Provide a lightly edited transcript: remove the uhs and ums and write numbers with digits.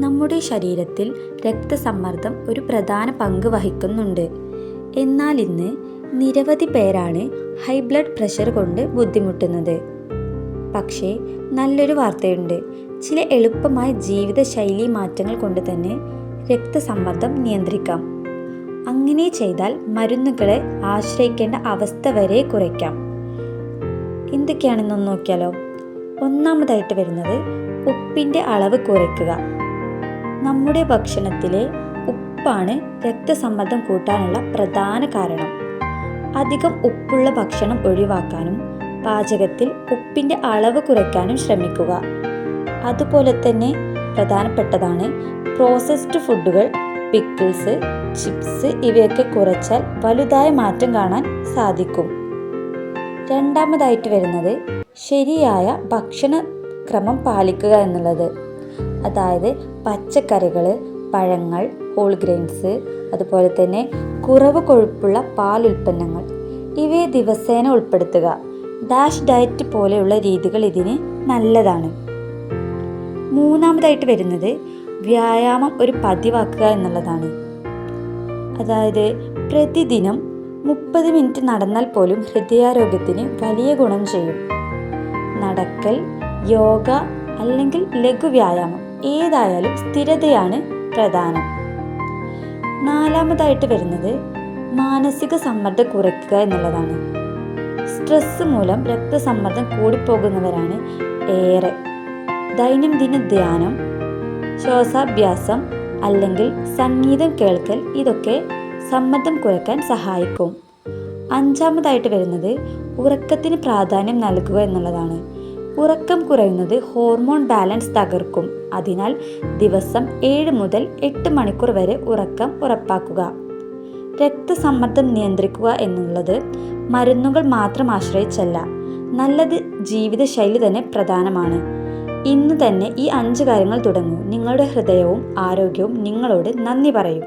നമ്മുടെ ശരീരത്തിൽ രക്തസമ്മർദ്ദം ഒരു പ്രധാന പങ്ക് വഹിക്കുന്നുണ്ട്. എന്നാൽ ഇന്ന് നിരവധി പേരാണ് ഹൈ ബ്ലഡ് പ്രഷർ കൊണ്ട് ബുദ്ധിമുട്ടുന്നത്. പക്ഷേ നല്ലൊരു വാർത്തയുണ്ട്. ചില എളുപ്പമായ ജീവിതശൈലി മാറ്റങ്ങൾ കൊണ്ട് തന്നെ രക്തസമ്മർദ്ദം നിയന്ത്രിക്കാം. അങ്ങനെ ചെയ്താൽ മരുന്നുകളെ ആശ്രയിക്കേണ്ട അവസ്ഥ വരെ കുറയ്ക്കാം. എന്തൊക്കെയാണെന്നൊന്ന് നോക്കിയാലോ. ഒന്നാമതായിട്ട് വരുന്നത് ഉപ്പിൻ്റെ അളവ് കുറയ്ക്കുക. നമ്മുടെ ഭക്ഷണത്തിലെ ഉപ്പാണ് രക്തസമ്മർദ്ദം കൂട്ടാനുള്ള പ്രധാന കാരണം. അധികം ഉപ്പുള്ള ഭക്ഷണം ഒഴിവാക്കാനും പാചകത്തിൽ ഉപ്പിൻ്റെ അളവ് കുറയ്ക്കാനും ശ്രമിക്കുക. അതുപോലെ തന്നെ പ്രധാനപ്പെട്ടതാണ് പ്രോസസ്ഡ് ഫുഡുകൾ, പിക്കിൾസ്, ചിപ്സ് ഇവയൊക്കെ കുറച്ചാൽ വലുതായ മാറ്റം കാണാൻ സാധിക്കും. രണ്ടാമതായിട്ട് വരുന്നത് ശരിയായ ഭക്ഷണക്രമം പാലിക്കുക എന്നുള്ളത്. അതായത് പച്ചക്കറികൾ, പഴങ്ങൾ, ഹോൾ ഗ്രെയിൻസ്, അതുപോലെ തന്നെ കുറവ് കൊഴുപ്പുള്ള പാലുൽപ്പന്നങ്ങൾ ഇവയെ ദിവസേന ഉൾപ്പെടുത്തുക. ഡാഷ് ഡയറ്റ് പോലെയുള്ള രീതികൾ ഇതിന് നല്ലതാണ്. മൂന്നാമതായിട്ട് വരുന്നത് വ്യായാമം ഒരു പതിവാക്കുക എന്നുള്ളതാണ്. അതായത് പ്രതിദിനം 30 മിനിറ്റ് നടന്നാൽ പോലും ഹൃദയാരോഗ്യത്തിന് വലിയ ഗുണം ചെയ്യും. നടക്കൽ, യോഗ അല്ലെങ്കിൽ ലഘുവ്യായാമം ഏതായാലും സ്ഥിരതയാണ് പ്രധാനം. നാലാമതായിട്ട് വരുന്നത് മാനസിക സമ്മർദ്ദം കുറയ്ക്കുക എന്നുള്ളതാണ്. സ്ട്രെസ് മൂലം രക്തസമ്മർദ്ദം കൂടിപ്പോകുന്നവരാണ് ഏറെ. ദൈനംദിന ധ്യാനം, ശ്വാസാഭ്യാസം അല്ലെങ്കിൽ സംഗീതം കേൾക്കൽ ഇതൊക്കെ സമ്മർദ്ദം കുറയ്ക്കാൻ സഹായിക്കും. അഞ്ചാമതായിട്ട് വരുന്നത് ഉറക്കത്തിന് പ്രാധാന്യം നൽകുക എന്നുള്ളതാണ്. ഉറക്കം കുറയുന്നത് ഹോർമോൺ ബാലൻസ് തകർക്കും. അതിനാൽ ദിവസം 7 മുതൽ 8 മണിക്കൂർ വരെ ഉറക്കം ഉറപ്പാക്കുക. രക്തസമ്മർദ്ദം നിയന്ത്രിക്കുക എന്നുള്ളത് മരുന്നുകൾ മാത്രം ആശ്രയിച്ചല്ല, നല്ലത് ജീവിതശൈലി തന്നെ പ്രധാനമാണ്. ഇന്ന് തന്നെ ഈ 5 കാര്യങ്ങൾ തുടങ്ങൂ. നിങ്ങളുടെ ഹൃദയവും ആരോഗ്യവും നിങ്ങളോട് നന്ദി പറയും.